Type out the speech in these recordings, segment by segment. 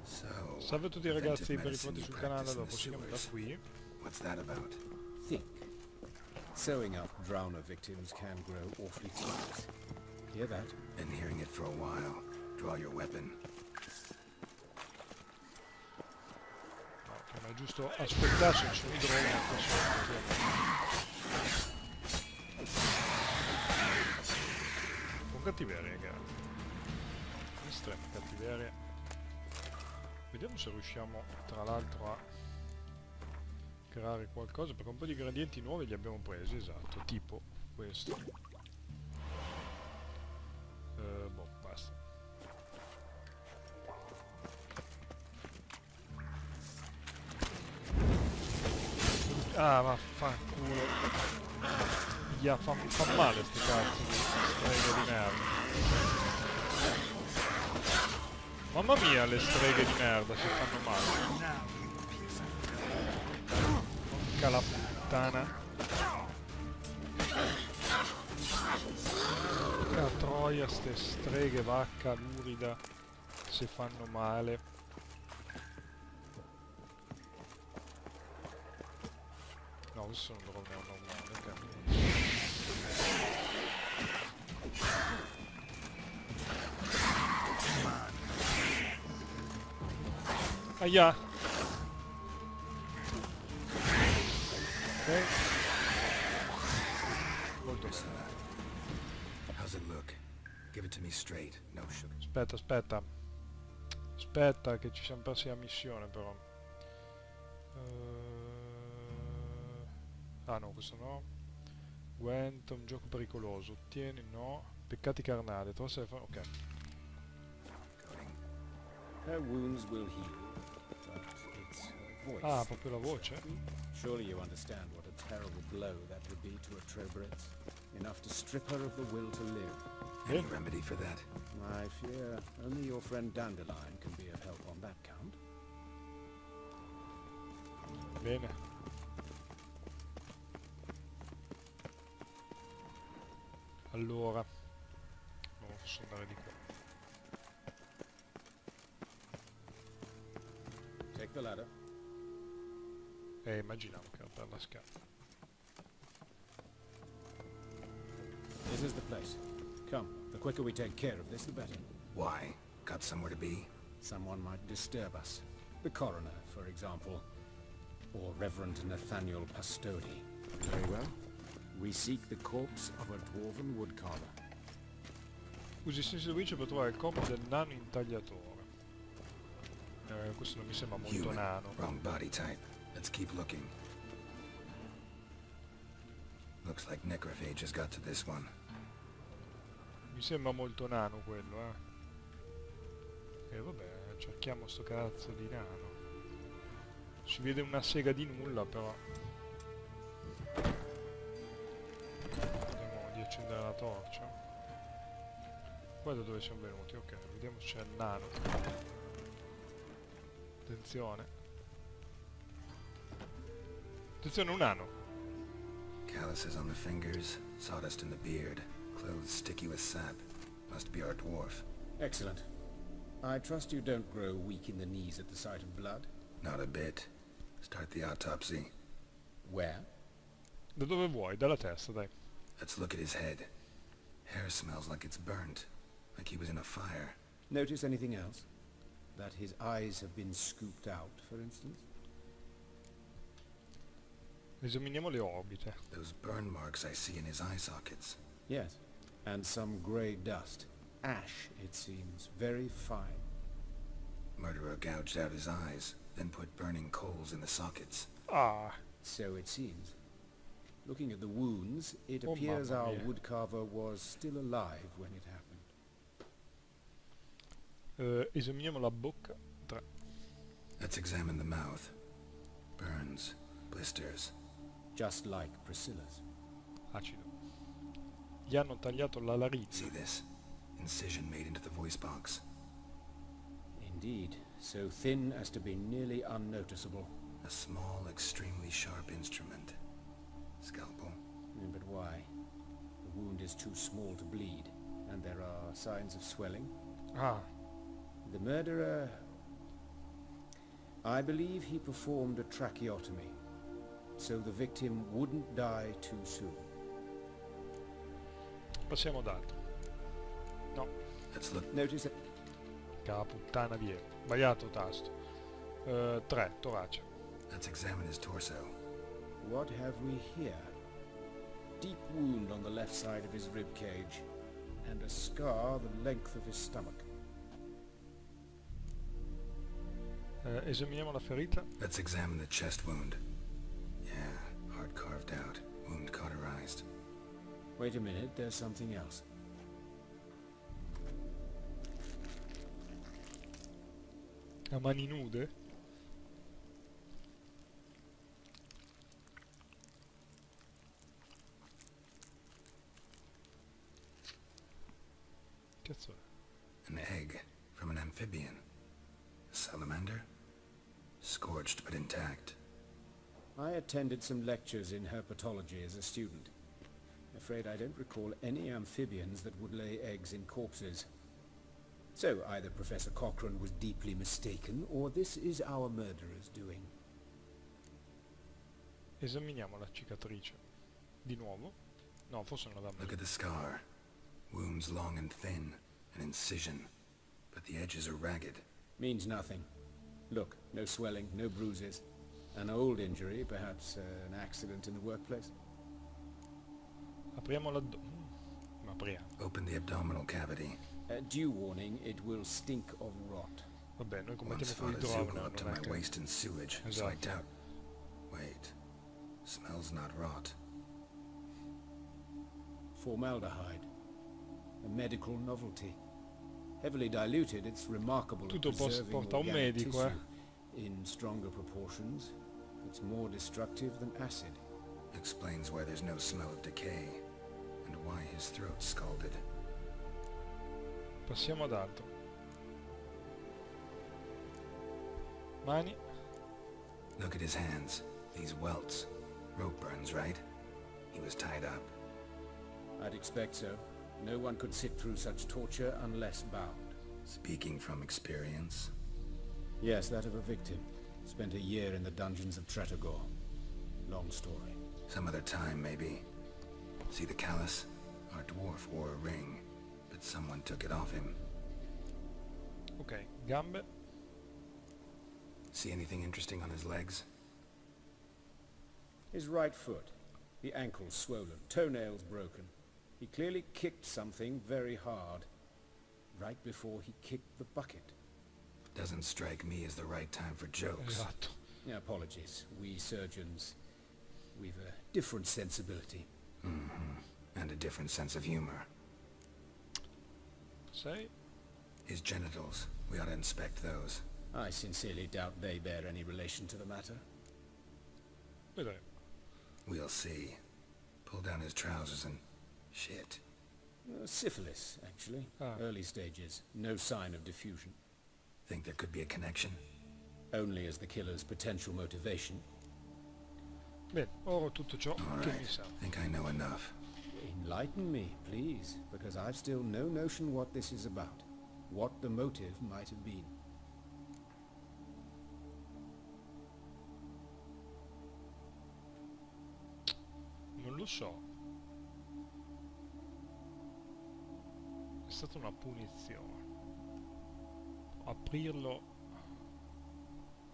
Salve a tutti ragazzi, ben ritrovati sul canale. Dopo seguiamo da qui. What's that about? Think. Sewing up drowner victims can grow awfully tedious. Hear that? Been hearing it for a while. Draw your weapon. No, ma è giusto aspettarsi, non sono i droni. Con cattiveria, ragazzi. Estrema cattiveria. Vediamo se riusciamo tra l'altro a creare qualcosa, perché un po' di ingredienti nuovi li abbiamo presi, esatto, tipo questo. Boh, basta. Ah, vaffanculo. Fa male sti cazzo di streghe di merda. Mamma mia, le streghe di merda si fanno male. Porca la puttana. Porca troia, ste streghe vacca lurida si fanno male. No, questo sono drone normale, ok. Aia! Ok. Molto bene. How's it look? Give it to me straight, no sugar. Aspetta, aspetta. Aspetta che ci siamo persi la missione però. Ah no, questo no. Gwent, un gioco pericoloso. Ottieni, no. Peccati carnali. Ok. Her wounds will heal, but it's her voice. Ah, proprio la voce? Surely you understand what a terrible blow that would be to a Trobritz. Enough to strip her of the will to live. Any remedy for that? I fear only your friend Dandelion can be of help on that count. Bene. Allora. Non posso andare di qua. Take the ladder. Immaginavo che era per la scala. This is the place. Come, the quicker we take care of this, the better. Why? Got somewhere to be? Someone might disturb us. The coroner, for example. Or Reverend Nathaniel Pastodi. Very well. We seek the corpse of a dwarven woodcarver. Usi il senso di voce per trovare il corpo del nano intagliatore. Questo non mi sembra molto Human. nano. Wrong body type. Let's keep looking. Looks like necrophage has got to this one. Mi sembra molto nano quello, E vabbè, cerchiamo sto cazzo di nano. Si vede una sega di nulla, però. Vediamo di accendere la torcia. Qua da dove siamo venuti, ok, vediamo se c'è il nano. Attenzione. Attenzione, un nano. Calluses on the fingers, sawdust in the beard, clothes sticky with sap. Must be our dwarf. Excellent. I trust you don't grow weak in the knees at the sight of blood. Not a bit. Start the autopsy. Where? Da dove vuoi? Dalla testa, dai. Let's look at his head. Hair smells like it's burnt, like he was in a fire. Notice anything else? That his eyes have been scooped out, for instance? Esaminiamo le orbite. Those burn marks I see in his eye sockets. Yes. And some grey dust. Ash, it seems. Very fine. Murderer gouged out his eyes, then put burning coals in the sockets. Ah, So it seems. Looking at the wounds, it Oh, appears mamma our mia. woodcarver was still alive when it happened. esaminiamo la bocca. 3. Let's examine the mouth. Burns, blisters. Just like Priscilla's. Acido. Gli hanno tagliato la laringe. See this? Incision made into the voice box. Indeed, so thin as to be nearly unnoticeable. A small, extremely sharp instrument. Scalpel. But why? The wound is too small to bleed, and there are signs of swelling. Ah, The murderer I believe he performed a tracheotomy, so the victim wouldn't die too soon. Passiamo ad altro. No, Let's look. Notice that cara puttana via. Sbagliato tasto. 3, torace. Let's examine his torso. what have we here? Deep wound on the left side of his rib cage, and a scar the length of his stomach. Esaminiamo la ferita. Let's examine the chest wound. Yeah, heart carved out, wound cauterized. Wait a minute, there's something else. A mani nude. Cazzo è? An egg from an amphibian. A salamander? Scorched but intact. I attended some lectures in herpetology as a student. Afraid I don't recall any amphibians that would lay eggs in corpses. So either Professor Cochrane was deeply mistaken, or this is our murderer's doing. Esaminiamo la cicatrice. Di nuovo? No, forse non la dà. Look at the scar. Wounds long and thin, an incision. But the edges are ragged. Means nothing. Look, no swelling, no bruises. An old injury, perhaps an accident in the workplace. Apriamo ma apriamo. Open the abdominal cavity. Due warning, it will stink of rot. Vabbè, noi Once combattiamo con fought i a droni, Zugel up to non my è che... waist in sewage, so I Esatto. doubt... Wait. Smells not rot. Formaldehyde. A medical novelty. Heavily diluted, it's remarkable at Tutto preserving porta un organic medico, tissue. In stronger proportions, it's more destructive than acid. Explains why there's no smell of decay, and why his throat's scalded. Passiamo ad altro. Mani. Look at his hands. These welts. Rope burns, right? He was tied up. I'd expect so. No one could sit through such torture unless bound. Speaking from experience. Yes, that of a victim. Spent a year in the dungeons of Tretogor. Long story. Some other time, maybe. See the callus? Our dwarf wore a ring, but someone took it off him. Ok, gambe. See anything interesting on his legs? His right foot. The ankle swollen, toenails broken. He clearly kicked something very hard. Right before he kicked the bucket. Doesn't strike me as the right time for jokes. Esatto. Apologies. We surgeons, we've a different sensibility. And a different sense of humor. 6. His genitals. We ought to inspect those. I sincerely doubt they bear any relation to the matter. Vedremo. We'll see. Pull down his trousers and... Shit. Syphilis, actually. Ah. Early stages. No sign of diffusion. Think there could be a connection? Only as the killer's potential motivation. Bene, ora tutto ciò All che right. mi sa. Think I know enough. Enlighten me, please, because I've still no notion what this is about. What the motive might have been. Non lo so. È stata una punizione. Aprirlo...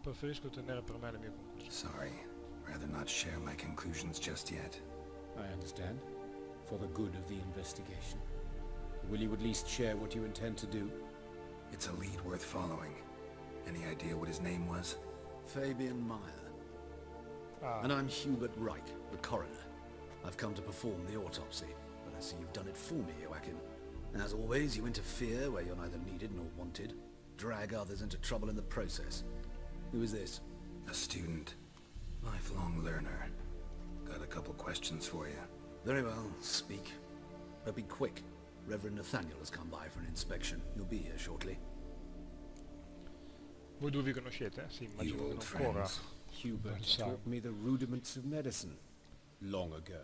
Preferisco tenere per me le mie conclusioni. Sorry. Rather not share my conclusions just yet. I understand. For the good of the investigation. Will you at least share what you intend to do? It's a lead worth following. Any idea what his name was? Fabian Meyer. Ah, And I'm Hubert Reich, the coroner. I've come to perform the autopsy, but I see you've done it for me, Joachim. As always, you interfere where you're neither needed nor wanted. Drag others into trouble in the process. Who is this? A student. Lifelong learner. Got a couple questions for you. Very well, speak. But be quick. Reverend Nathaniel has come by for an inspection. He'll be here shortly. voi due vi conoscete? Sì, You immagino che old non ancora. friends. Hubert Pensavo. taught me the rudiments of medicine. Long ago.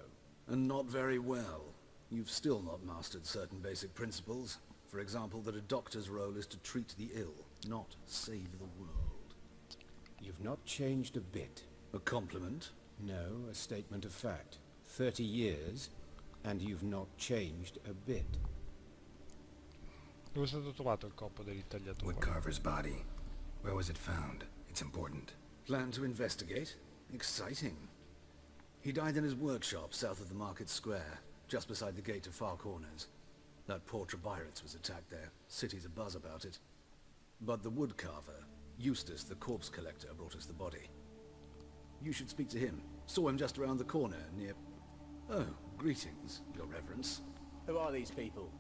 And not very well. You've still not mastered certain basic principles. For example, that a doctor's role is to treat the ill, not save the world. You've not changed a bit. A compliment? No, a statement of fact. 30 years, and you've not changed a bit. Dove è stato trovato il corpo dell'intagliatore? Woodcarver's body. Where was it found? It's important. Plan to investigate? Exciting. He died in his workshop south of the Market Square, just beside the gate to Far Corners. That poor Trebirates was attacked there. City's abuzz about it. But the woodcarver, Eustace the corpse collector, brought us the body. You should speak to him. Saw him just around the corner near... Oh, greetings, Your Reverence. Who are these people?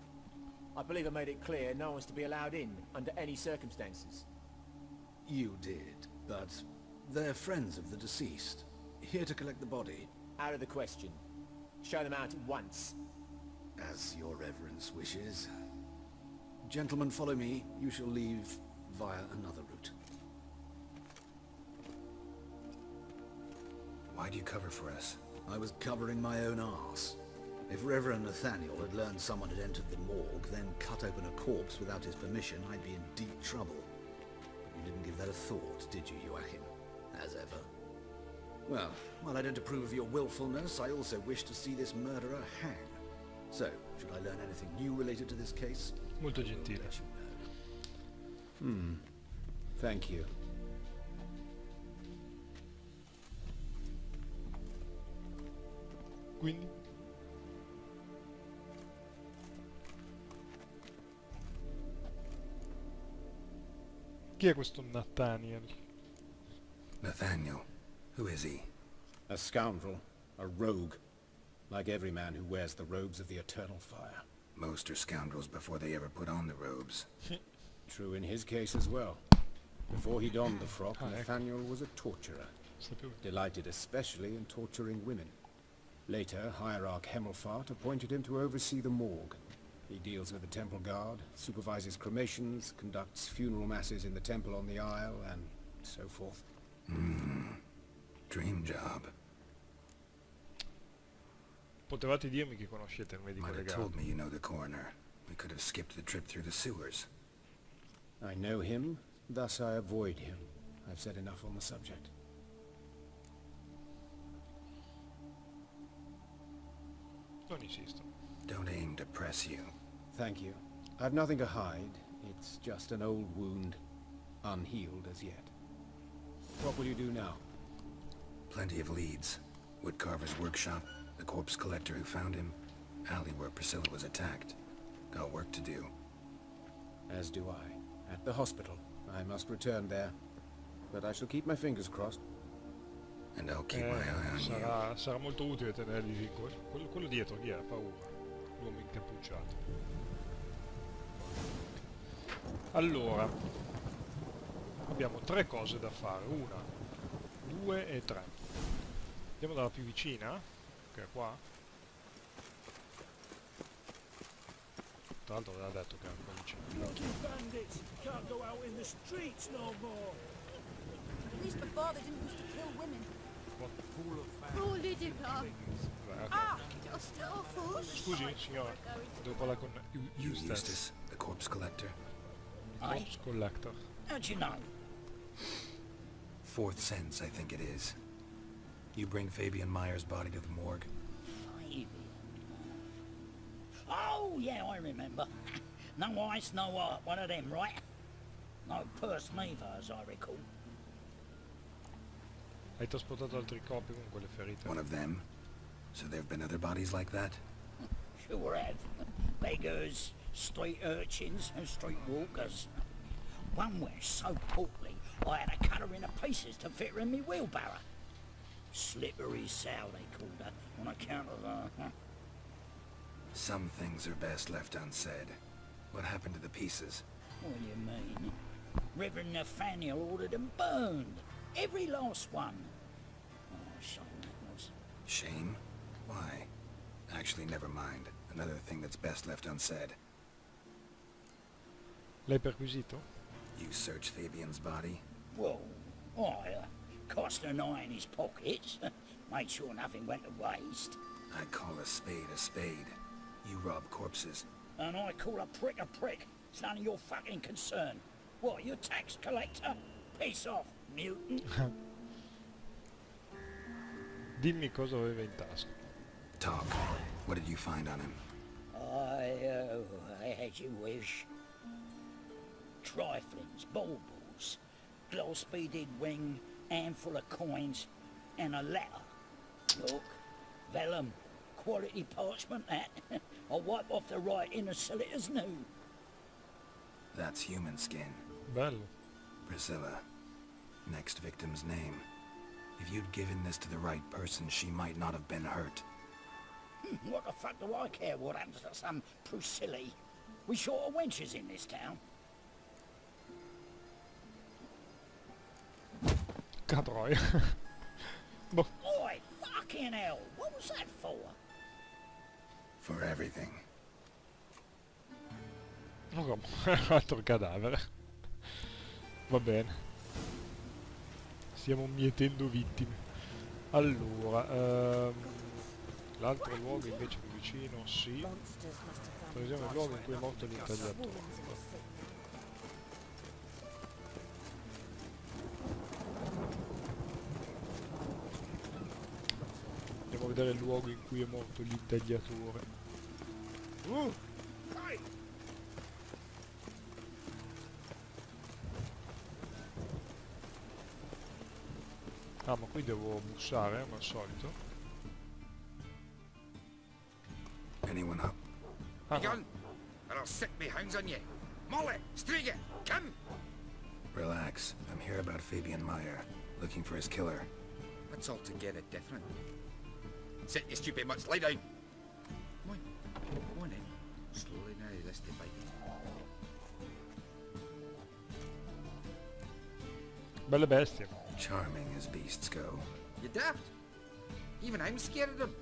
I believe I made it clear no one's to be allowed in under any circumstances. You did, but they're friends of the deceased. Here to collect the body. Out of the question. Show them out at once. As Your Reverence wishes. Gentlemen, follow me. You shall leave via another route. Why do you cover for us? I was covering my own arse. If Reverend Nathaniel had learned someone had entered the morgue, then cut open a corpse without his permission, I'd be in deep trouble. But you didn't give that a thought, did you, Joachim? As ever. Well, while I don't approve of your willfulness, I also wish to see this murderer hang. So, should I learn anything new related to this case? Molto I will gentile. let you know. Thank you. Quindi? Chi è questo Nathaniel? Nathaniel. Who is he? A scoundrel. A rogue. Like every man who wears the robes of the Eternal Fire. Most are scoundrels before they ever put on the robes. True in his case as well. Before he donned the frock, Ah, ecco. Nathaniel was a torturer. Sapevo. Delighted especially in torturing women. Later, Hierarch Hemmelfart appointed him to oversee the morgue. He deals with the temple guard, supervises cremations, conducts funeral masses in the temple on the Isle, and so forth. Dream job. Potevate dirmi che conoscete il medico Might have legale. told me you know the coroner. We could have skipped the trip through the sewers. I know him, thus I avoid him. I've said enough on the subject. Non insisto. Don't aim to press you. Thank you. I've nothing to hide. It's just an old wound, unhealed as yet. What will you do now? Plenty of leads. Woodcarver's workshop, the corpse collector who found him, alley where Priscilla was attacked. Got work to do. As do I. At the hospital. I must return there. But I shall keep my fingers crossed. And I'll keep my eye on you. Sarà molto utile tenerli lì. Quello dietro, chi era? Paura. L'uomo incappucciato. Allora. Abbiamo 3 cose da fare. 1, 2 e 3. Andiamo dalla più vicina. Che è qua. Tra l'altro aveva detto che era qua vicino. Lucky bandits can't go out in the streets no more. At least before they didn't used to kill women. Oh, Lydica! Beh, Ah, just awful. Scusi, signora. Devo parlare con Eustace. Eustace, the corpse collector. Corpse Collector. How'd you know? Fourth sense, I think it is. You bring Fabian Meyer's body to the morgue. Fabian. Oh, yeah, I remember. No ice, no art, one of them, right? No purse neither, as I recall. Hai trasportato altri corpi con quelle ferite? One of them. So there have been other bodies like that? Sure have. Beggars, street urchins, and street walkers. One was so portly, I had to cut her into pieces to fit her in me wheelbarrow. Slippery sow, they called her, on account of her. Some things are best left unsaid. What happened to the pieces? What do you mean? Reverend Nathaniel ordered them burned. Every last one. Oh, shame that was. Shame? Why? Actually, never mind. Another thing that's best left unsaid. L'hai perquisito? You searched Fabian's body? Well, I cast an eye in his pockets. Made sure nothing went to waste. I call a spade a spade. You rob corpses. And I call a prick a prick. It's none of your fucking concern. What, you tax collector? Piss off, mutant. Dimmi cosa aveva in tasca. Talk. What did you find on him? As you wish. Triflings, baubles, gloss-beaded ring, handful of coins, and a letter. Look, vellum, quality parchment that. I'll wipe off the writing and sell it as new. That's human skin. Bello. Priscilla. Next victim's name. If you'd given this to the right person, she might not have been hurt. What the fuck do I care what happens to some Priscilla? We short of wenches in this town. Catroia. Boh. Oi, fucking hell, what was that for? For everything. Un altro cadavere. Va bene. Stiamo mietendo vittime. Allora, l'altro luogo invece più vicino, sì. Prendiamo il luogo in cui è morto l'intagliatore. Andiamo a vedere il luogo in cui è morto l'intagliatore. Ah, ma qui devo bussare, come al solito. Anyone up? Ah, no. Gun, or I'll sick me hounds on you. Molly, Striga, come! Relax. I'm here about Fabian Meyer, looking for his killer. That's altogether different. Sit, you stupid mutts, lie down. Come on in. Slowly now, this to bite. Belle bestie. Charming as beasts go. You daft? Even I'm scared of them.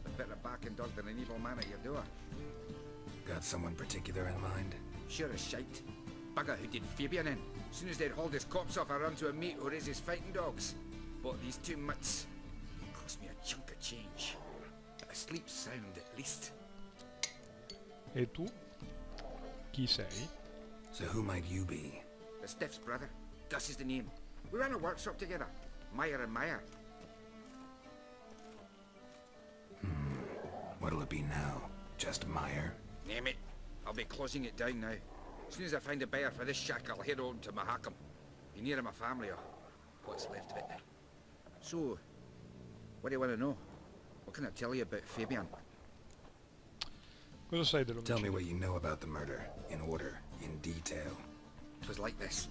A better barking dog than an evil man at your door. Got someone particular in mind? Sure as shite. Bugger who did Fabian in. Soon as they'd hauled his corpse off, I run to a mate who raises fighting dogs. Bought these two mutts. Cost me a chunk of change. A sleep sound at least. E tu? Chi sei? So who might you be? The Stiff's brother. Gus is the name. We ran a workshop together. Meyer and Meyer. What'll it be now? Just Meyer? Name it. I'll be closing it down now. As soon as I find a buyer for this shack, I'll head on to Mahakam. Be near my family or what's left of it. So, what do you want to know? What can I tell you about Fabian? Cosa sai Tell me dell'omicidio? what you know about the murder, in order, in detail. It was like this.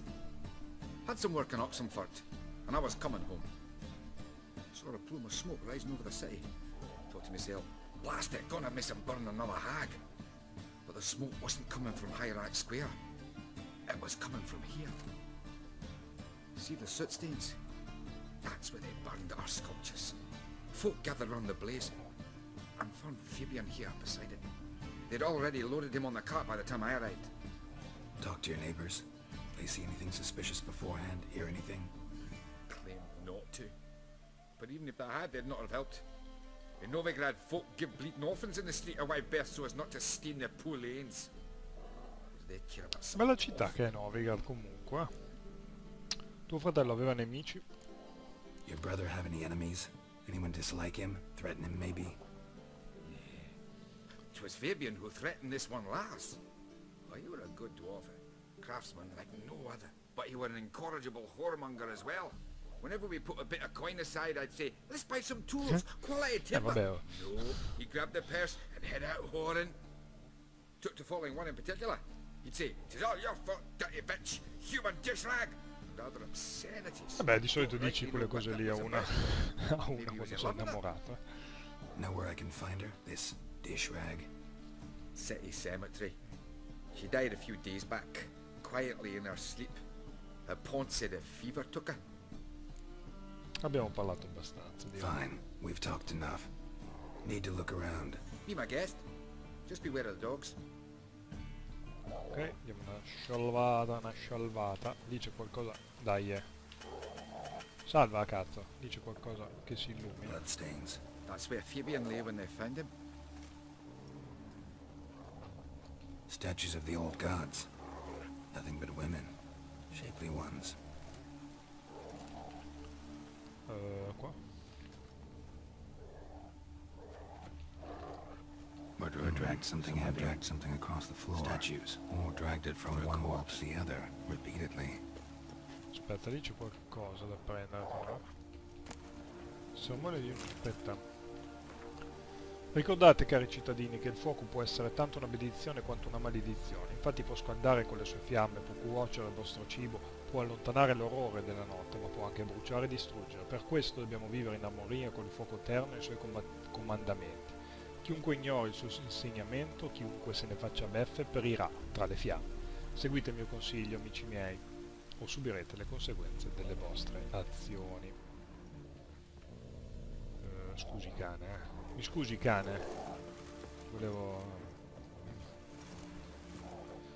Had some work in Oxenford, and I was coming home. Saw a plume of smoke rising over the city. Thought to myself, blast it, gonna miss him burn another hag. But the smoke wasn't coming from Hierarch Square. It was coming from here. See the soot stains? That's where they burned our sculptures. Folk gathered round the blaze, and found Fabian here beside it. They'd already loaded him on the cart by the time I arrived. Talk to your neighbors. They see anything suspicious beforehand? Hear anything? Claim not to. But even if they had, they'd not have helped. In Novigrad, folk give bleating orphans in the street a wide berth so as not to stain their poor lanes. They'd care about some Bella città che è Novigrad comunque. Tuo fratello aveva nemici? Your brother have any enemies? Anyone dislike him? Threaten him, maybe? 'Twas Fabian who threatened this one last. Oh, he were a good dwarf, craftsman like no other. But he were an incorrigible whoremonger as well. Whenever we put a bit of coin aside, I'd say, let's buy some tools, quality timber. Vabbè, oh. No, he grabbed the purse and head out whoring. Took to following one in particular. He'd say, "'Tis all your fault, dirty bitch, human dish rag." Rather obscenities. Vabbè, di solito dici Rightly quelle know what cose that lì a was una, about. a Maybe una he was quando in sei love with her. innamorato. Know where I can find her? This dish rag? City cemetery. She died a few days back, quietly in her sleep. Her pawn said a fever took her. Abbiamo parlato abbastanza, direi. Fine. We've talked enough. Need to look around. Be my guest. Just beware of the dogs. Ok, diamo una scialvata. Lì c'è qualcosa. Dai, salva, cazzo. Lì c'è qualcosa che si illumina. Bloodstains. That's where Fabian lay when they found him. Statues of the old gods. Nothing but women. Shapely ones. Qua. Murderer dragged something heavy, dragged something across the floor. Statues. Or dragged it from one wall to the other, repeatedly. Aspetta, lì c'è qualcosa da prendere però. Sermone di... aspetta. Ricordate, cari cittadini, che il fuoco può essere tanto una benedizione quanto una maledizione. Infatti può scaldare con le sue fiamme, può cuocere il vostro cibo, può allontanare l'orrore della notte, ma può anche bruciare e distruggere. Per questo dobbiamo vivere in armonia con il fuoco eterno e i suoi comandamenti. Chiunque ignori il suo insegnamento, chiunque se ne faccia beffe, perirà tra le fiamme. Seguite il mio consiglio, amici miei, o subirete le conseguenze delle vostre azioni. Scusi cane, Mi scusi cane. Volevo...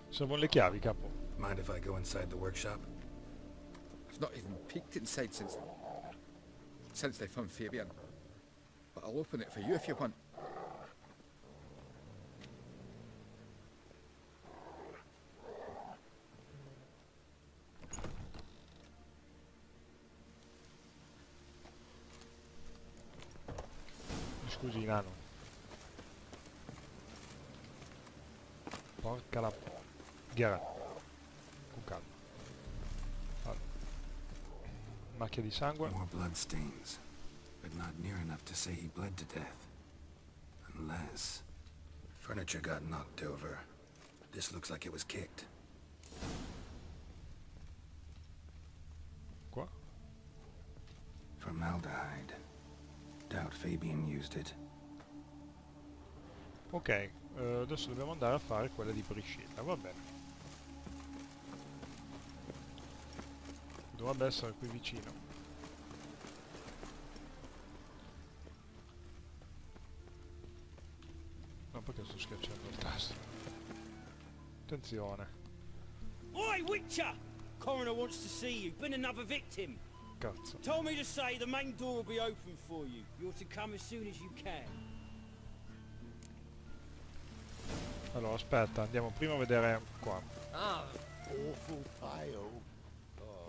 Servono le chiavi, capo. Mind if I go inside the workshop? I've not even peeked inside since they found Fabian. But I'll open it for you if you want. Scusi, nano. Porca la... Ghiera. Con calma. Allora. Macchia di sangue. More blood stains, but not near enough to say he bled to death. Unless... Furniture got knocked over. This looks like it was kicked. Qua. Formaldehyde. Doubt Fabian used it. Ok, adesso dobbiamo andare a fare quella di Priscilla, va bene. Dovrebbe essere qui vicino. No, perché sto schiacciando il tasto? Attenzione. Oi, Witcher! Coroner wants to see you. Been another victim. Cazzo. Told me to say the main door will be open for you. You're to come as soon as you can. Allora, aspetta, andiamo prima a vedere qua. Ah, awful pale.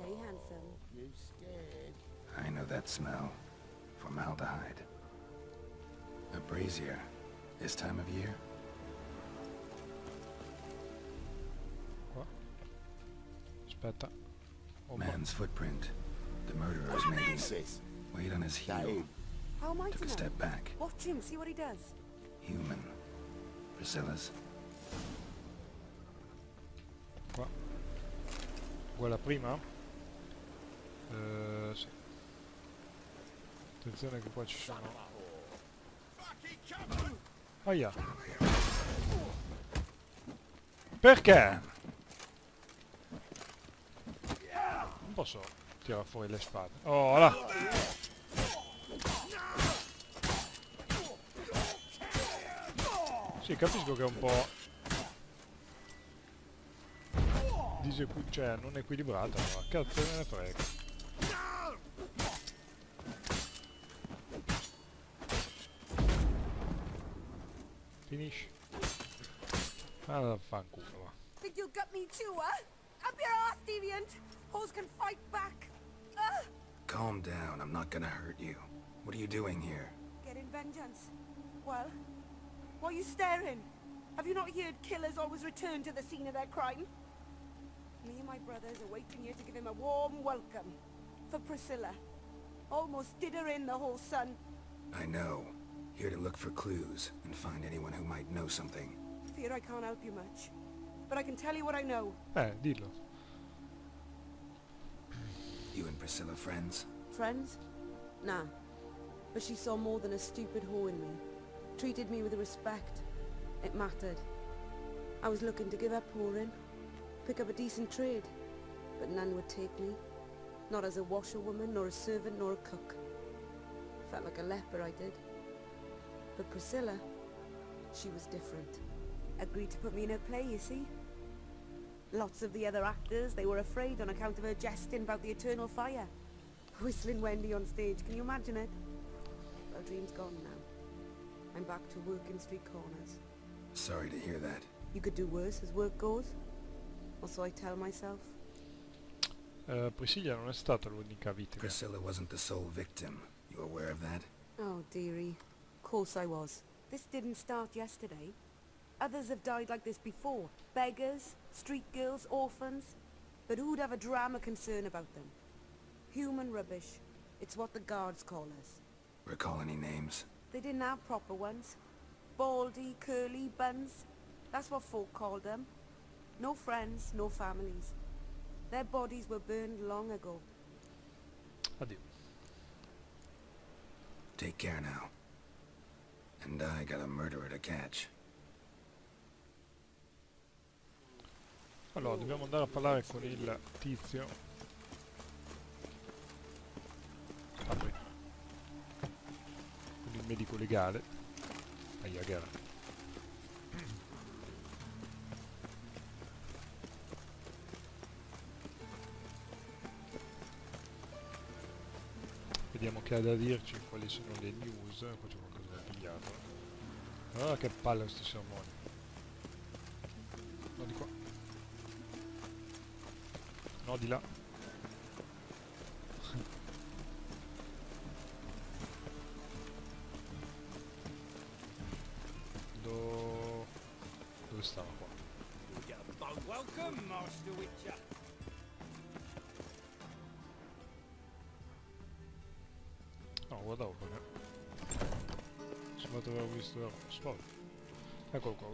Hey, handsome. You scared? I know that smell. Formaldehyde. A brazier. This time of year? Qua. Aspetta. Oh, Man's footprint. The murderer's maybe. Weight on his heel. How am I Took to a know? step back. Watch him, see what he does. Human. Priscilla's. Qua. Quella prima? Sì. Attenzione che qua ci sono... Aia. Perché? Non posso tirare fuori le spade. Oh, là! Sì, capisco che è un po'... cioè, non equilibrata, ma cazzo me ne frega. Finisci. Ah, fanculo, va. Think you'll gut me too, huh? Up your ass, deviant! Hoes can fight back! Calm down, I'm not gonna hurt you. What are you doing here? Getting vengeance. Well, why are you staring? Have you not heard killers always return to the scene of their crime? Me and my brothers are waiting here to give him a warm welcome. For Priscilla. Almost did her in, the whole son. I know. Here to look for clues and find anyone who might know something. Fear I can't help you much. But I can tell you what I know. Dillo. You and Priscilla friends? Friends? Nah. But she saw more than a stupid whore in me. Treated me with respect. It mattered. I was looking to give up whoring. Pick up a decent trade. But none would take me. Not as a washerwoman, nor a servant, nor a cook. Felt like a leper, I did. But Priscilla, she was different. Agreed to put me in her play, you see. Lots of the other actors, they were afraid on account of her jesting about the eternal fire. Whistling Wendy on stage, can you imagine it? Well, dream's gone now. I'm back to working street corners. Sorry to hear that. You could do worse as work goes. Or so I tell myself. Priscilla non è stata l'unica vittima. Priscilla wasn't the sole victim. You aware of that? Oh, dearie. Of course I was. This didn't start yesterday. Others have died like this before. Beggars, street girls, orphans. But who'd have a drama concern about them? Human rubbish. It's what the guards call us. Recall any names? They didn't have proper ones. Baldy, curly, buns. That's what folk called them. No friends, no families. Their bodies were burned long ago. Addio. Take care now. And I got a murderer to catch. Allora, dobbiamo andare a parlare con il tizio. Apri. Con il medico legale. Aia, gara. Vediamo che ha da dirci, quali sono le news. Qua c'è qualcosa da pigliato. Ah, che palle questi sermoni. No, di qua. No, di là. Dove stava qua? Welcome, Master Witcher. No, guardavo perché sembra che avevo visto sport. Eccolo qua.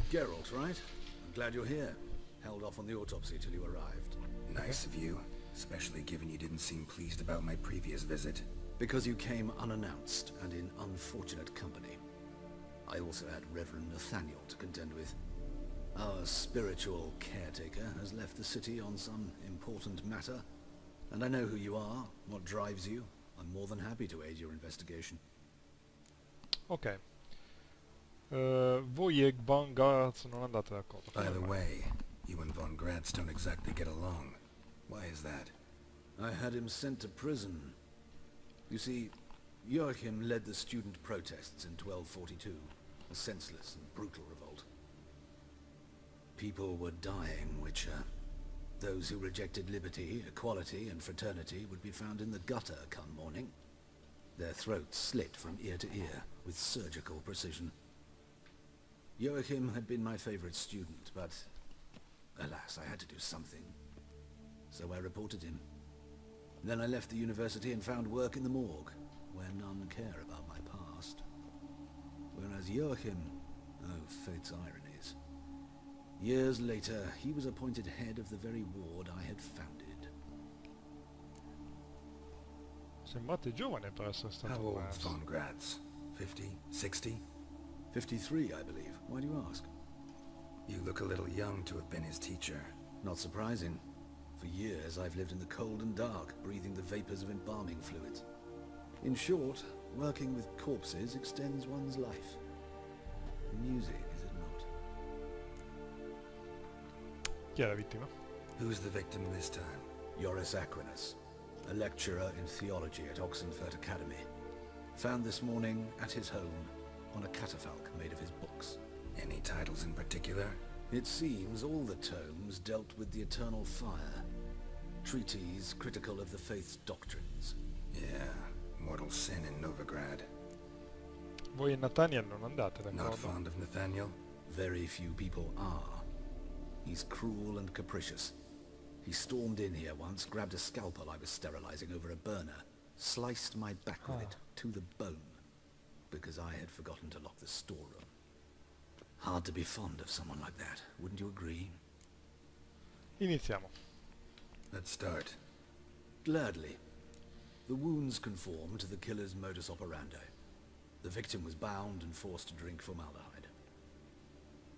Geralt, right? I'm glad you're here. Held off on the autopsy till you arrived. Nice of you, especially given you didn't seem pleased about my previous visit. Because you came unannounced and in unfortunate company. I also had Reverend Nathaniel to contend with. Our spiritual caretaker has left the city on some important matter, and I know who you are, what drives you. I'm more than happy to aid your investigation. Ok. Voi e Von Gratz non andate d'accordo. By the way, you and Von Gratz don't exactly get along. Why is that? I had him sent to prison. You see, Joachim led the student protests in 1242, a senseless and brutal revolt. People were dying, Witcher. Those who rejected liberty, equality, and fraternity would be found in the gutter come morning. Their throats slit from ear to ear, with surgical precision. Joachim had been my favorite student, but alas, I had to do something. So I reported him. Then I left the university and found work in the morgue, where none care about my past. Whereas Joachim, oh, fate's ironies. Years later, he was appointed head of the very ward I had founded. Sembrate giovane per essere stato How old perso. Von Gratz? 50? 60? 53, I believe. Why do you ask? You look a little young to have been his teacher. Not surprising. For years, I've lived in the cold and dark, breathing the vapors of embalming fluids. In short, working with corpses extends one's life. Music, is it not? Chi è la vittima? Who's the victim this time? Joris Aquinas, a lecturer in theology at Oxenfurt Academy. Found this morning at his home on a catafalque made of his books. Any titles in particular? It seems all the tomes dealt with the eternal fire. Treatises critical of the faith's doctrines. Yeah, mortal sin in Novigrad. Voi e Nathaniel non andate, Not d'accordo? fond of Nathaniel? Very few people are. He's cruel and capricious. He stormed in here once, grabbed a scalpel I was sterilizing over a burner, sliced my back with it to the bone, because I had forgotten to lock the storeroom. Hard to be fond of someone like that, wouldn't you agree? Iniziamo. Let's start. Gladly. The wounds conform to the killer's modus operandi. The victim was bound and forced to drink formaldehyde.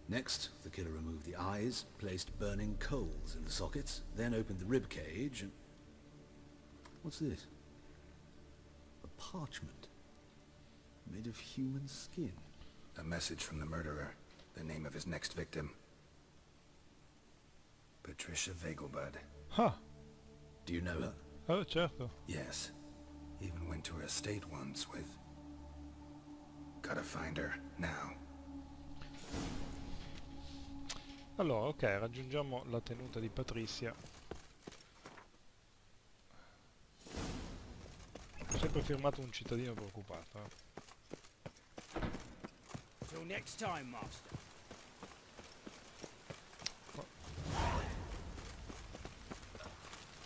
Next, the killer removed the eyes, placed burning coals in the sockets, then opened the rib cage and... What's this? A parchment. Made of human skin. A message from the murderer. The name of his next victim. Patricia Vegelbud. Ah, Do you know her? certo. Yes. Even went to her estate once with... Gotta find her, now. Allora, ok, raggiungiamo la tenuta di Patricia. sempre firmato un cittadino preoccupato. Till next time, Master.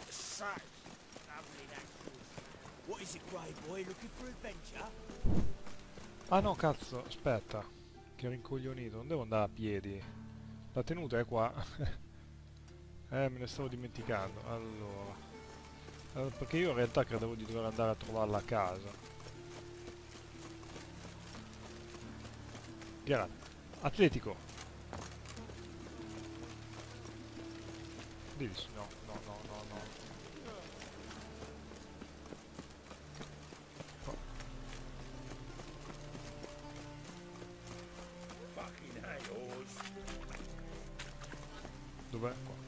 Such lovely natural. What is it, Grey Boy? Looking for adventure? Ah no, cazzo, aspetta. Che rincoglionito, non devo andare a piedi. La tenuta è qua. Me ne stavo dimenticando. Allora. Perché io in realtà credevo di dover andare a trovarla a casa. Grazie. Atletico. Divis, no, no, no, no, no. No. Fucking hay-horse. Dov'è? Qua.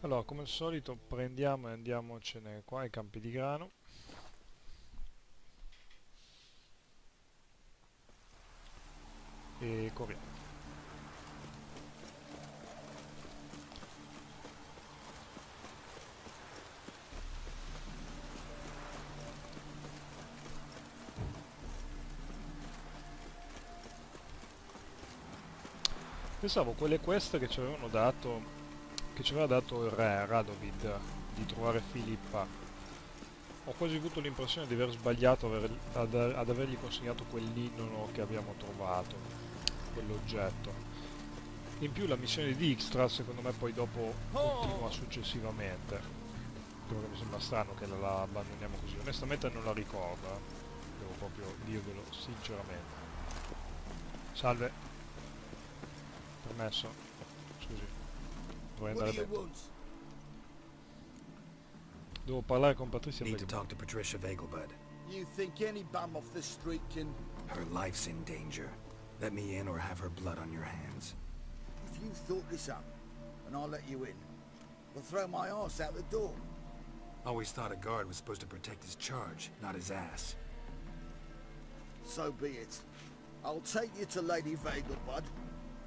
Allora, come al solito prendiamo e andiamocene qua ai campi di grano. E corriamo. Pensavo quelle quest che ci avevano dato, che ci aveva dato il re Radovid, di trovare Filippa. Ho quasi avuto l'impressione di aver sbagliato ad avergli consegnato quell'innono che abbiamo trovato, quell'oggetto. In più la missione di Dijkstra secondo me poi dopo continua successivamente, quello che mi sembra strano che la abbandoniamo così. Onestamente non la ricordo, devo proprio dirvelo sinceramente. Salve. Permesso? Scusi, dovrei andare dentro. Devo parlare con Patricia Need to Vegelbud. talk to Patricia Vegelbud. You think any bum off the street can... Her life's in danger. Let me in or have her blood on your hands. If you thought this up, and I'll let you in, we'll throw my arse out the door. Always thought a guard was supposed to protect his charge, not his ass. So be it. I'll take you to Lady Vegelbud.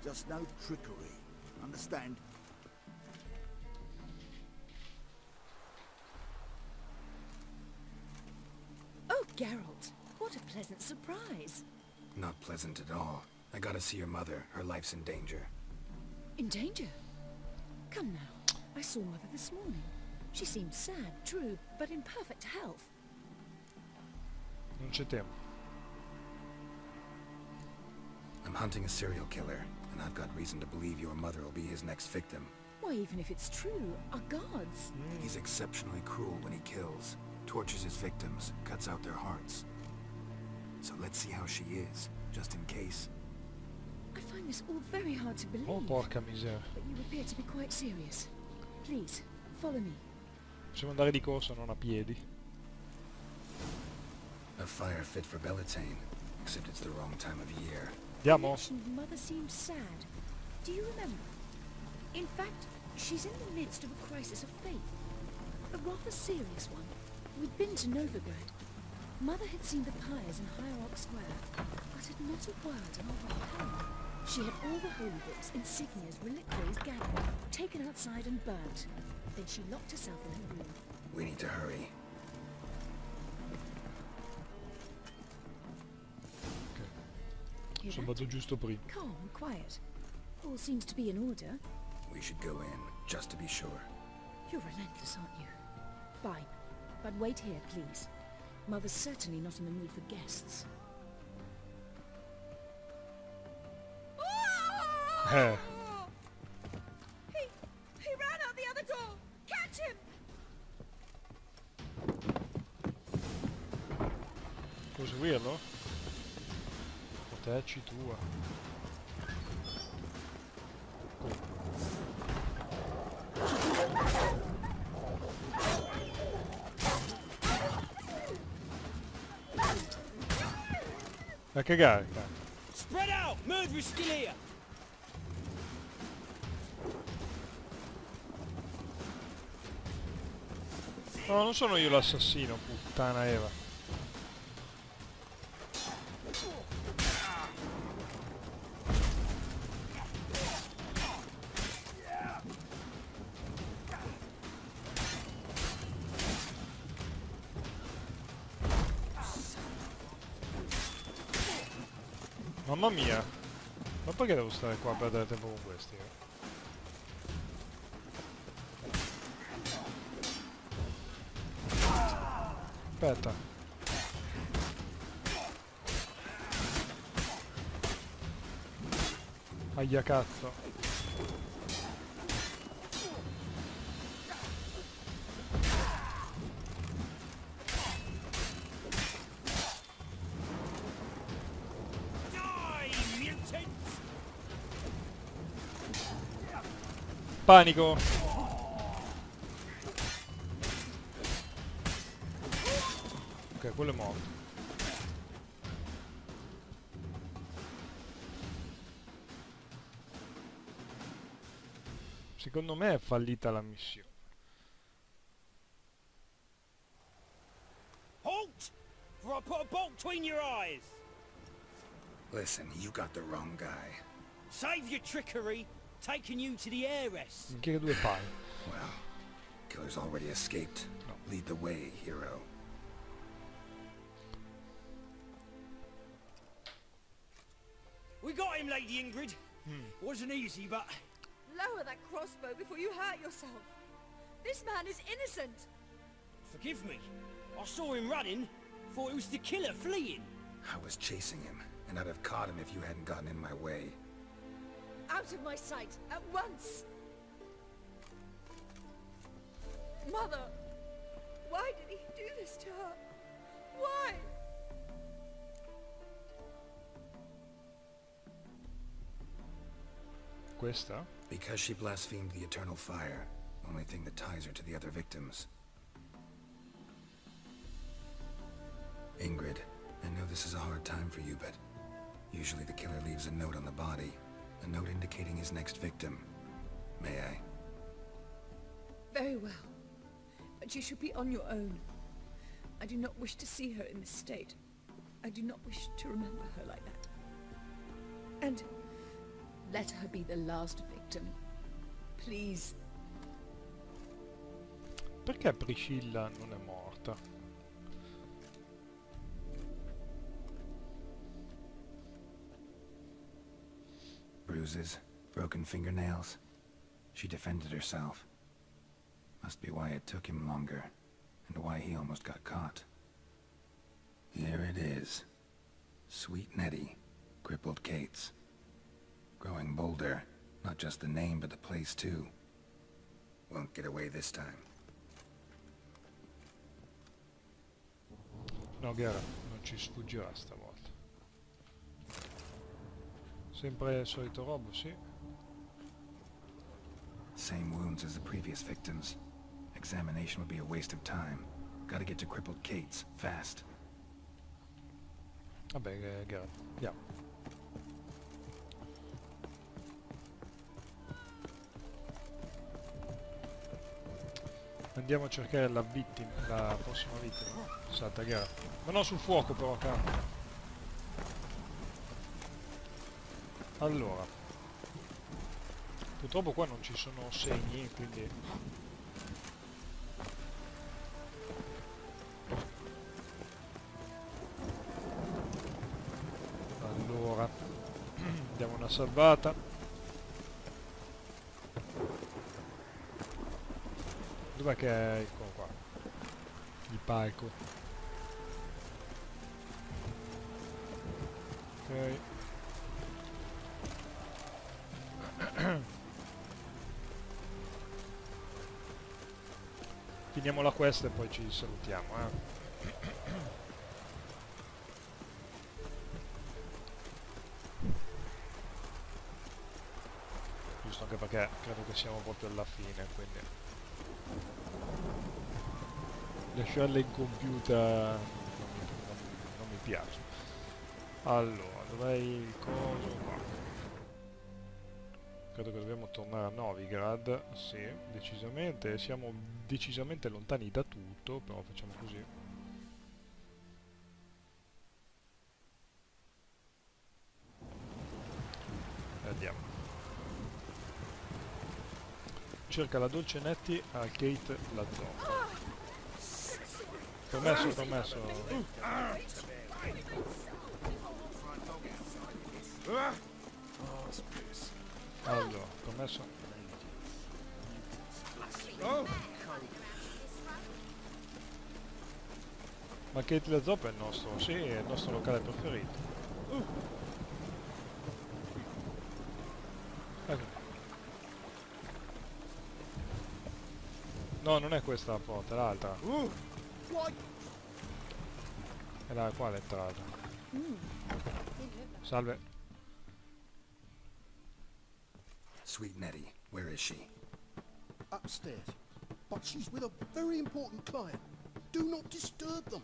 Just no trickery. Understand? Oh, Geralt, what a pleasant surprise. Not pleasant at all. I gotta see your mother. Her life's in danger. In danger? Come now. I saw Mother this morning. She seemed sad, true, but in perfect health. Non c'è tempo. I'm hunting a serial killer, and I've got reason to believe your mother will be his next victim. Why, even if it's true, our guards... He's exceptionally cruel when he kills, tortures his victims, cuts out their hearts. So let's see how she is, just in case. I find this all very hard to believe. Oh, porca miseria. But you appear to be quite serious. Please, follow me. Possiamo andare di corsa, non a piedi. A fire fit for Bellatane, except it's the wrong time of year. Andiamo. You mentioned Mother seemed sad. Do you remember? In fact, she's in the midst of a crisis of faith. A rather serious one. We'd been to Novigrad. Mother had seen the pyres in Hierarch Square, uttered not a word on our way home. She had all the holy books, insignias, reliquaries gathered, taken outside and burnt. Then she locked herself in her room. We need to hurry. Hear Sono that? andato giusto prima. Calm and quiet. All seems to be in order. We should go in, just to be sure. You're relentless, aren't you? Fine. But wait here, please. Mother's certainly not in the mood for guests. Eh. He ran out the other door! Catch him! Puoi seguirlo? Proteggi tua. A cagare, cazzo. Spread out! Murderer's still here! No, non sono io l'assassino, puttana Eva. Mamma mia. Ma perché devo stare qua a perdere tempo con questi? Aspetta. Aia cazzo. Panico. Ok, quello è morto. Secondo me è fallita la missione. Halt! For I put a bolt between your eyes. Listen, you got the wrong guy. Save your trickery, taking you to the heiress. Minchia che due palle. Well, killer's already escaped. No. Lead the way, hero. We got him, Lady Ingrid. Wasn't easy, but... Lower that crossbow before you hurt yourself. This man is innocent. Forgive me. I saw him running. Thought it was the killer fleeing. I was chasing him, and I'd have caught him if you hadn't gotten in my way. Out of my sight, at once! Mother! Why did he do this to her? Why? Questa? Because she blasphemed the eternal fire. Only thing that ties her to the other victims. Ingrid, I know this is a hard time for you, but usually the killer leaves a note on the body. A note indicating his next victim. May I? Very well. But you should be on your own. I do not wish to see her in this state. I do not wish to remember her like that. And let her be the last victim. Please. Perché Priscilla non è morta? Bruises, broken fingernails. She defended herself. Must be why it took him longer, and why he almost got caught. Here it is. Sweet Nettie, crippled Kate's. Growing bolder, not just the name but the place too. Won't get away this time. No, Gara, non ci sfuggirà stavolta. Sempre il solito robo, sì. Same wounds as the previous victims. Examination would be a waste of time. Gotta get to crippled Kate's, fast. Vabbè, Gara, andiamo. Andiamo a cercare la vittima, la prossima vittima. Salta, Gara. Ma no, sul fuoco però, cazzo. Allora, purtroppo qua non ci sono segni, quindi allora diamo una salvata. Dov'è che è? Eccolo qua, il palco. Ok. Finiamo la quest e poi ci salutiamo, Giusto, anche perché credo che siamo proprio alla fine, quindi lasciarle incompiuta non mi piace. Allora, dov'è il coso qua? Credo che dobbiamo tornare a Novigrad, sì, decisamente. Siamo decisamente lontani da tutto, però facciamo così. E andiamo. Cerca la dolce Nettie a Kate la zona. Permesso, permesso. Allora, commesso. Ma Kate la Zoppa è il nostro, sì, è il nostro locale preferito. Ecco. No, non è questa la porta, è l'altra. È la qua l'entrata. Salve. Sweet Nettie, where is she? Upstairs. But she's with a very important client. Do not disturb them.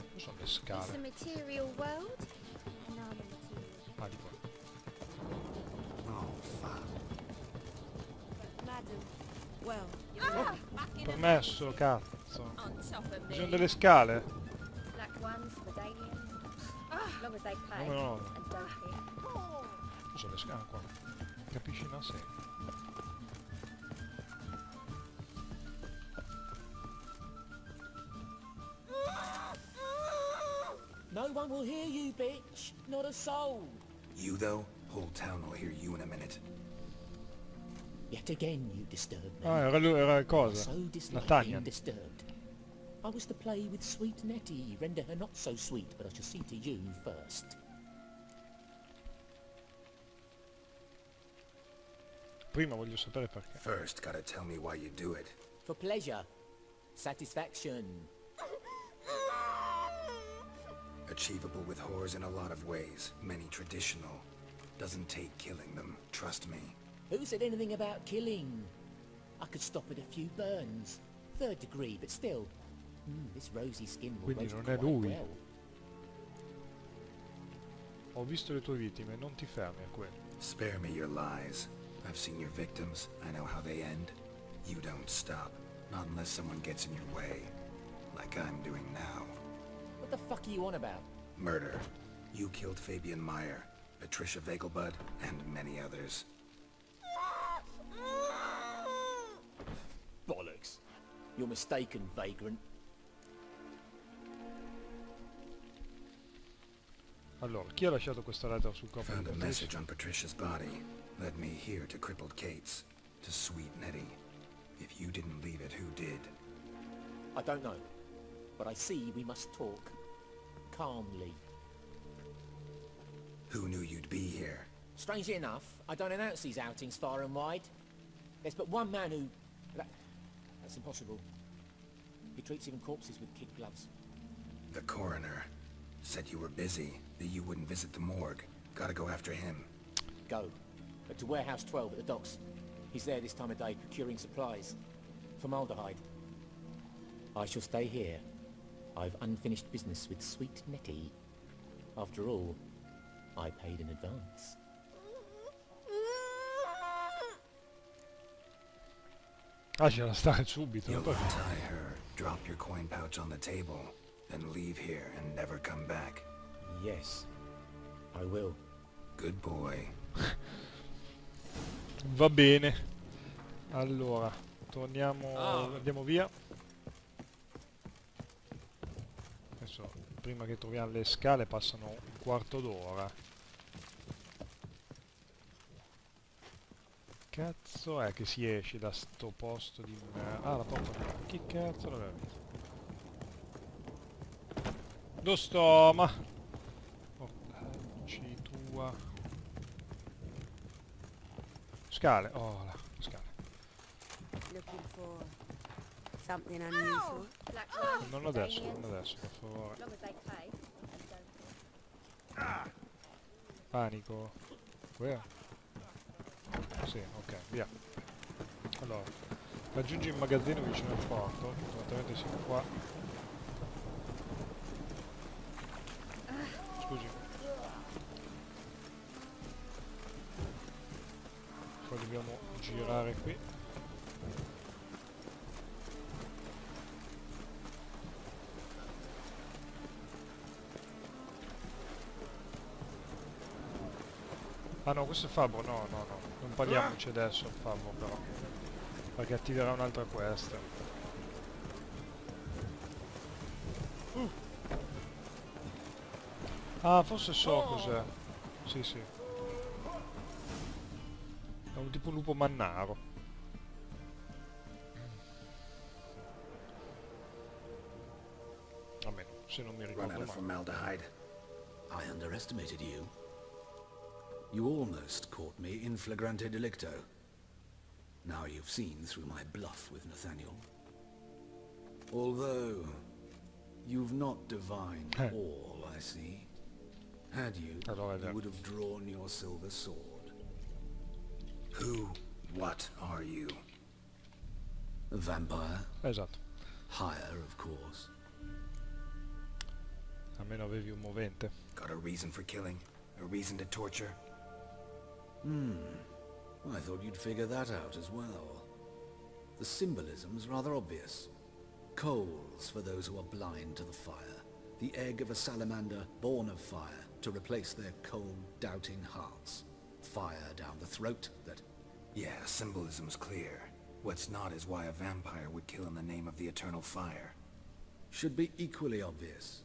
Dove sono le It's the scale? material world, and I'm a material. Ah, di qua. Oh, fuck. Madam, well, Permesso, cazzo. On top of Ci sono me. delle scale? Black ones for Dalians. As long as they pay No, no, no. and don't hit. Dove sono le scale qua? Capisci? No, sì. No one will hear you, bitch. Not a soul. You, though? Whole town will hear you in a minute. Yet again you disturb me. Ah, era lui, era I cosa? so dislike Nathaniel. being disturbed. I was to play with sweet Nettie, render her not so sweet, but I shall see to you first. Prima voglio sapere perché. First, gotta tell me why you do it. For pleasure. Satisfaction. Achievable with whores in a lot of ways. Many traditional. Doesn't take killing them, trust me. Who said anything about killing? I could stop at a few burns. 3rd degree, but still. This rosy skin will Quindi roast non è quite lui. well. Ho visto le tue vittime, non ti fermi a quello. Spare me your lies. I've seen your victims. I know how they end. You don't stop. Not unless someone gets in your way. Like I'm doing now. What the fuck are you on about? Murder. You killed Fabian Meyer, Patricia Vegelbud, and many others. Bollocks. You're mistaken, vagrant. Allora, chi ha lasciato questa lettera sul corpo di Found a Patricia? message on Patricia's body. Led me here to crippled Kate's. To sweet Nettie. If you didn't leave it, who did? I don't know. But I see we must talk. Calmly. Who knew you'd be here? Strangely enough, I don't announce these outings far and wide. There's but one man who... That's impossible. He treats even corpses with kid gloves. The coroner. Said you were busy, that you wouldn't visit the morgue. Gotta go after him. Go. But to Warehouse 12 at the docks. He's there this time of day procuring supplies. Formaldehyde. I shall stay here. I've unfinished business with sweet Nettie. After all, I paid in advance. Lasciala stare subito. You'll untie her, drop your coin pouch on the table, then leave here and never come back. Yes, I will. Good boy. Va bene. Allora, torniamo, andiamo via. Adesso, prima che troviamo le scale, passano un quarto d'ora. Cazzo è che si esce da sto posto di merda? Ah, la porta qua. Chi cazzo l'aveva visto? Dove sto? Ma... Portacci tua... Scale. Oh, là, scale. Looking for something unusual. Black ones Non for adesso, Dalians. non adesso, per favore. As long as they pay and don't hit. Panico. Where? Sì, ok, via. Allora, raggiungi il magazzino vicino al porto. Esattamente siamo qua. Scusi. Poi dobbiamo girare qui. Ah no, questo è Fabbro, no, no, no. Non parliamoci adesso, Fabbro, però. Perché attiverà un'altra quest. Ah, forse so cos'è. Sì, sì. È un tipo lupo mannaro. Almeno, se non mi Run ricordo out of male. formaldehyde. I underestimated you. You almost caught me in flagrante delicto. Now you've seen through my bluff with Nathaniel. Although, you've not divined all, I see. Had you, you would have drawn your silver sword. Who, what are you? A vampire? Esatto. Higher, of course. Almeno avevi un movente. Got a reason for killing? A reason to torture? I thought you'd figure that out as well. The symbolism's rather obvious. Coals for those who are blind to the fire. The egg of a salamander born of fire to replace their cold, doubting hearts. Fire down the throat that... Yeah, symbolism's clear. What's not is why a vampire would kill in the name of the eternal fire. Should be equally obvious.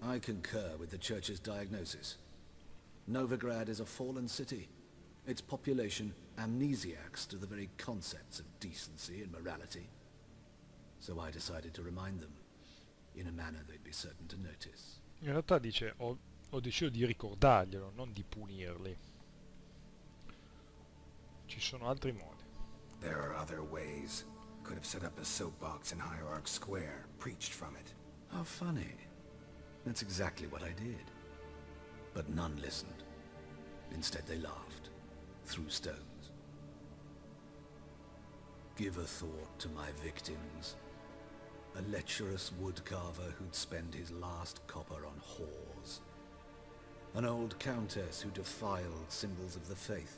I concur with the Church's diagnosis. Novigrad is a fallen city. Its population amnesiacs to the very concepts of decency and morality. So I decided to remind them, in a manner they'd be certain to notice. In realtà dice, ho deciso di ricordarglielo, non di punirli. Ci sono altri modi. There are other ways. Could have set up a soapbox in Hierarch Square, preached from it. How funny. That's exactly what I did. But none listened. Instead they laughed. Threw stones. Give a thought to my victims. A lecherous woodcarver who'd spend his last copper on whores. An old countess who defiled symbols of the faith.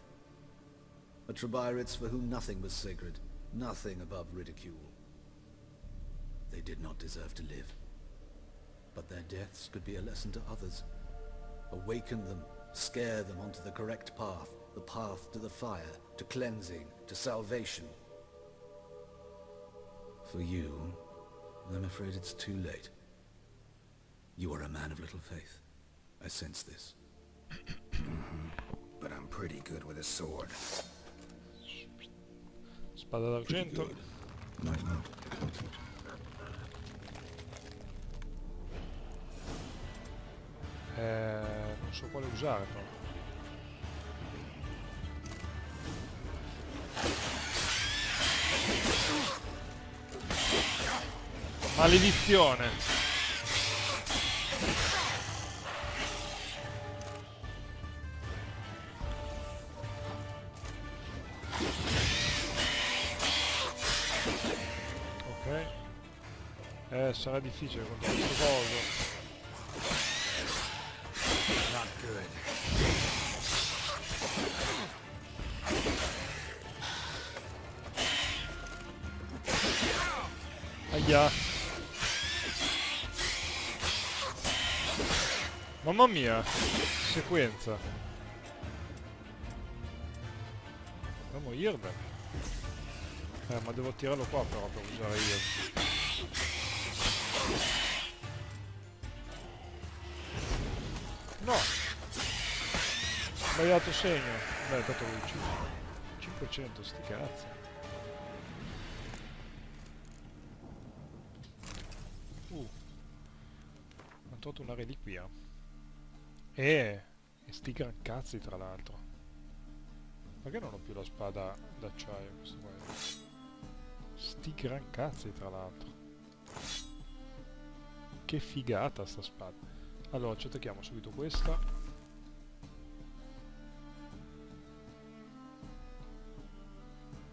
A Trebirates for whom nothing was sacred, nothing above ridicule. They did not deserve to live. But their deaths could be a lesson to others. Awaken them, scare them onto the correct path, the path to the fire, to cleansing, to salvation. For you, I'm afraid it's too late. You are a man of little faith. I sense this. But I'm pretty good with a sword. Spada d'argento. Non so quale usare però. Maledizione. Ok. Sarà difficile contro questo coso. Not good. Aia. Mamma mia. Sequenza. Andiamo Irden. Ma devo tirarlo qua però per usare io. No! Sbagliato segno. Beh, tanto l'ho ucciso. 500 sti cazzi. Ho trovato una reliquia. E sti gran cazzi tra l'altro. Perché non ho più la spada d'acciaio questo qua? Sti gran cazzi tra l'altro. Che figata sta spada. Allora, ci attacchiamo subito questa.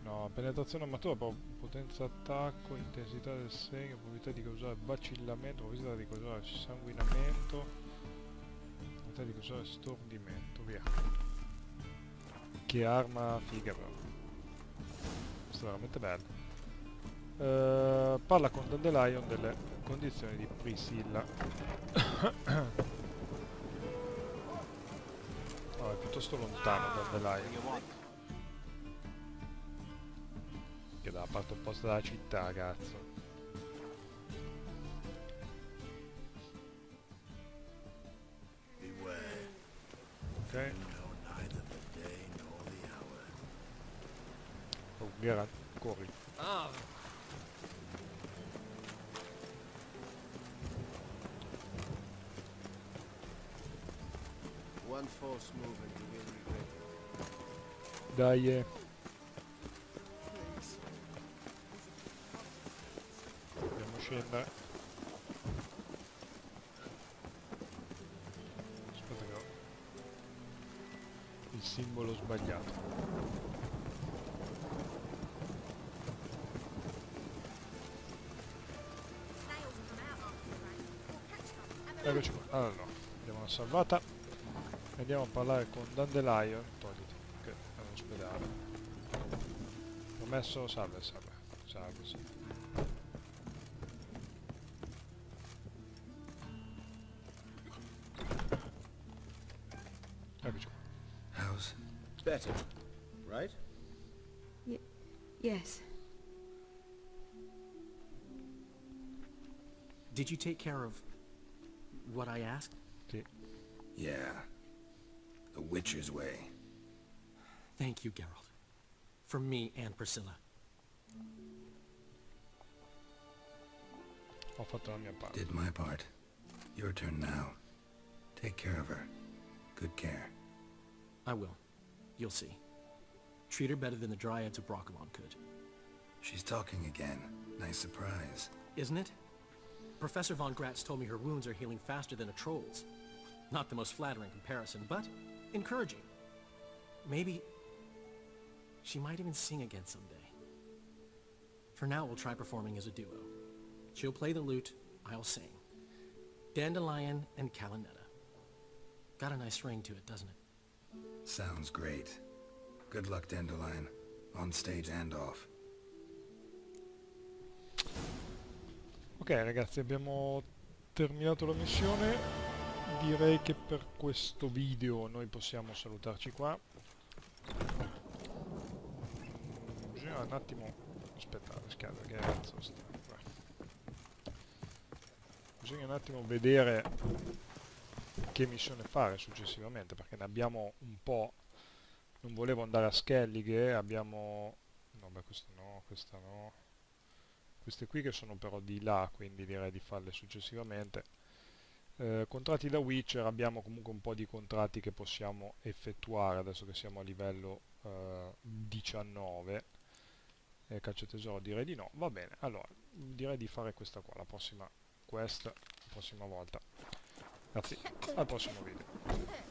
No, penetrazione armatura, potenza attacco, intensità del segno, probabilità di causare vacillamento, probabilità di causare sanguinamento, probabilità di causare stordimento, via. Che arma figa però. Questa è veramente bella. Parla con Dandelion delle condizioni di Priscilla. Oh, è piuttosto lontano Dandelion. Che da parte opposta dalla città, cazzo. He Geralt, corri. Ah. One false move and you will regret it. Dai. Dobbiamo scendere. Aspetta che ho il simbolo sbagliato. Eccoci qua. Allora, abbiamo una salvata. Andiamo a parlare con Dandelion. Togliti, che è all'ospedale. Promesso, salve, salve. Salve, sì. Eccoci qua. How's... Better, right? Yes. Did you take care of what I asked? Sì. Yeah. The Witcher's way. Thank you, Geralt. From me and Priscilla. Ho fatto la mia parte. Did my part. Your turn now. Take care of her. Good care. I will. You'll see. Treat her better than the Dryads of Broccolon could. She's talking again. Nice surprise. Isn't it? Professor Von Gratz told me her wounds are healing faster than a troll's. Not the most flattering comparison, but encouraging. Maybe she might even sing again someday. For now, we'll try performing as a duo. She'll play the lute, I'll sing. Dandelion and Calinetta. Got a nice ring to it, doesn't it? Sounds great. Good luck, Dandelion. On stage and off. Ok ragazzi, abbiamo terminato la missione. Direi che per questo video noi possiamo salutarci qua. Bisogna un attimo aspettare, scala, che cazzo sta qua. Bisogna un attimo vedere che missione fare successivamente, perché ne abbiamo un po'. Non volevo andare a Skellige, abbiamo... no, beh, questa no, questa no. Queste qui che sono però di là, quindi direi di farle successivamente. Contratti da Witcher, abbiamo comunque un po' di contratti che possiamo effettuare adesso che siamo a livello 19. Caccia tesoro direi di no. Va bene, allora direi di fare questa qua, la prossima quest, la prossima volta. Grazie, al prossimo video.